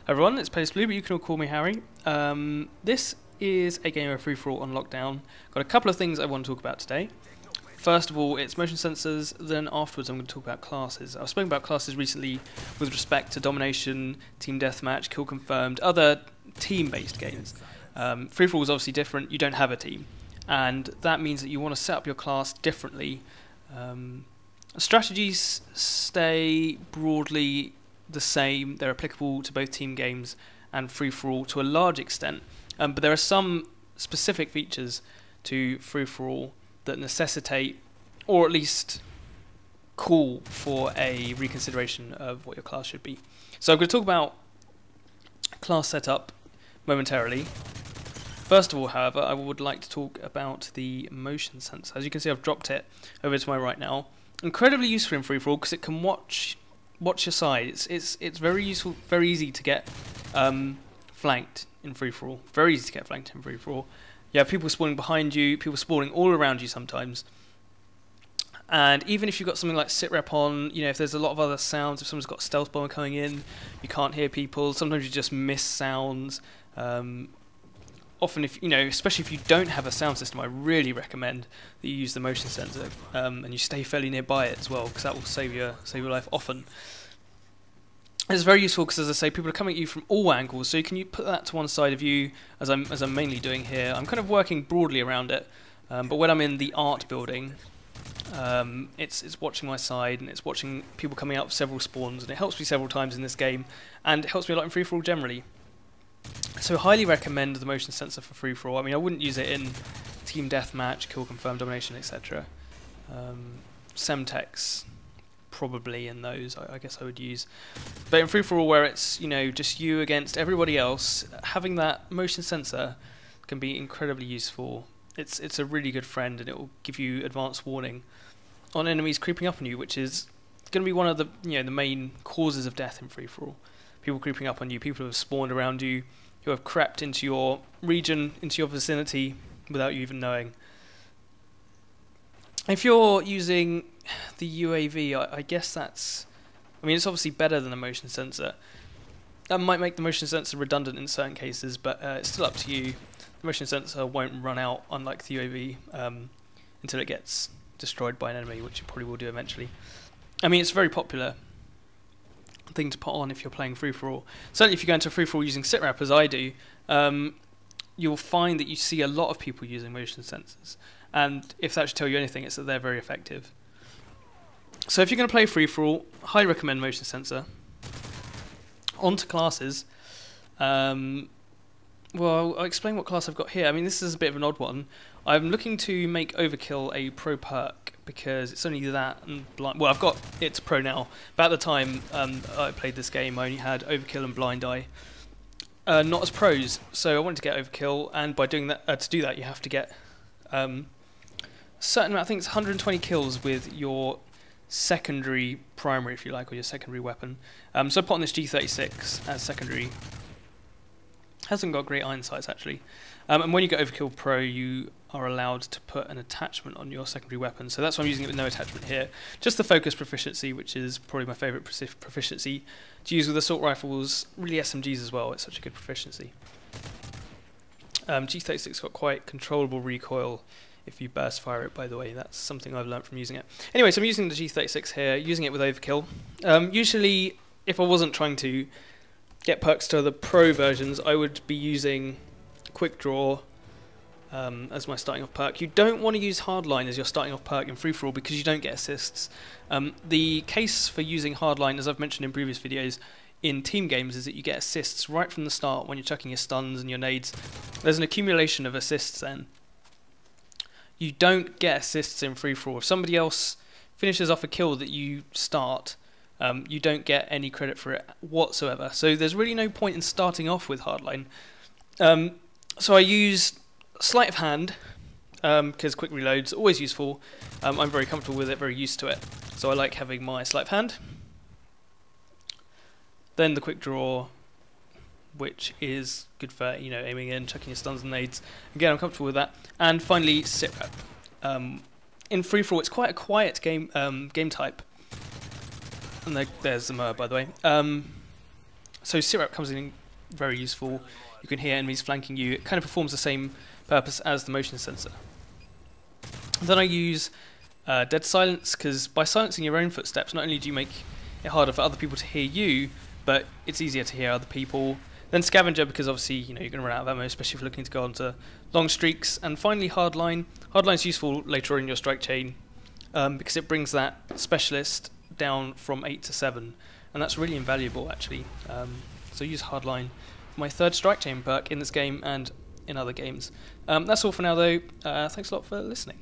Everyone, it's Palest, but you can all call me Harry. This is a game of free-for-all on lockdown. Got a couple of things I want to talk about today. First of all, it's motion sensors, then afterwards I'm going to talk about classes. I've spoken about classes recently with respect to domination, team deathmatch, kill confirmed, other team-based games. Free-for-all is obviously different, you don't have a team, and that means that you want to set up your class differently. Strategies stay broadly the same, they're applicable to both team games and free-for-all to a large extent, but there are some specific features to free-for-all that necessitate, or at least call for a reconsideration of what your class should be. So I'm going to talk about class setup momentarily. First of all, however, I would like to talk about the motion sensor. As you can see, I've dropped it over to my right now. Incredibly useful in free-for-all because it can watch your side. It's very useful, very easy to get flanked in free-for-all. Very easy to get flanked in free-for-all. You have people spawning behind you, people spawning all around you sometimes. And even if you've got something like sit rep on, you know, if there's a lot of other sounds, if someone's got stealth bomber coming in, you can't hear people. Sometimes you just miss sounds. Often, if you know, especially if you don't have a sound system, I really recommend that you use the motion sensor and you stay fairly nearby it as well, because that will save your life often. It's very useful because, as I say, people are coming at you from all angles, so you can put that to one side of you, as I'm mainly doing here. I'm kind of working broadly around it, but when I'm in the art building, it's watching my side and it's watching people coming out of several spawns, and it helps me several times in this game, and it helps me a lot in free-for-all generally. So highly recommend the motion sensor for free-for-all. I mean, I wouldn't use it in team deathmatch, kill confirmed, domination, etc. Semtex, probably in those, I guess I would use. But in free-for-all, where it's, you know, just you against everybody else, having that motion sensor can be incredibly useful. It's a really good friend, and it will give you advanced warning on enemies creeping up on you, which is going to be one of the the main causes of death in free-for-all. People creeping up on you, people who have spawned around you, who have crept into your region, into your vicinity, without you even knowing. If you're using the UAV, I guess that's... I mean, it's obviously better than a motion sensor. That might make the motion sensor redundant in certain cases, but it's still up to you. The motion sensor won't run out, unlike the UAV, until it gets destroyed by an enemy, which it probably will do eventually. I mean, it's very popular thing to put on if you're playing free-for-all. Certainly if you go into free-for-all using sitrep, as I do, you'll find that you see a lot of people using motion sensors, and if that should tell you anything, it's that they're very effective. So if you're going to play free-for-all, highly recommend motion sensor. On to classes. Well, I'll explain what class I've got here. I mean, this is a bit of an odd one. I'm looking to make Overkill a pro perk, because it's only that and blind. Well, I've got it to pro now, but at the time I played this game, I only had Overkill and Blind Eye, not as pros. So I wanted to get Overkill, and by doing that, to do that, you have to get a certain amount. I think it's 120 kills with your secondary primary, if you like, or your secondary weapon. So I put on this G36 as secondary. Hasn't got great iron sights actually, and when you get Overkill Pro, you are allowed to put an attachment on your secondary weapon. So that's why I'm using it with no attachment here. Just the focus proficiency, which is probably my favourite proficiency to use with assault rifles, really SMGs as well. It's such a good proficiency. G36 got quite controllable recoil if you burst fire it, by the way. That's something I've learnt from using it. Anyway, so I'm using the G36 here, using it with Overkill. Usually, if I wasn't trying to get perks to the pro versions, I would be using Quick Draw as my starting off perk. You don't want to use Hardline as your starting off perk in free-for-all because you don't get assists. The case for using Hardline, as I've mentioned in previous videos, in team games is that you get assists right from the start when you're chucking your stuns and your nades. There's an accumulation of assists then. You don't get assists in free-for-all. If somebody else finishes off a kill that you start, you don't get any credit for it whatsoever. So there's really no point in starting off with Hardline. So I use Sleight of Hand, because quick reload's always useful. I'm very comfortable with it, very used to it. So I like having my Sleight of Hand. Then the Quick Draw, which is good for aiming in, chucking your stuns and nades. Again, I'm comfortable with that. And finally, sitrep. In free-for-all, it's quite a quiet game type. And there's the Mer, by the way. So Sirap comes in very useful. You can hear enemies flanking you. It kind of performs the same purpose as the motion sensor. And then I use Dead Silence, because by silencing your own footsteps, not only do you make it harder for other people to hear you, but it's easier to hear other people. Then Scavenger, because obviously you're going to run out of ammo, especially if you're looking to go on to long streaks. And finally Hardline. Hardline's useful later on in your strike chain, because it brings that specialist down from 8 to 7, and that's really invaluable actually. So use Hardline for my third strike chain perk in this game and in other games. That's all for now though. Thanks a lot for listening.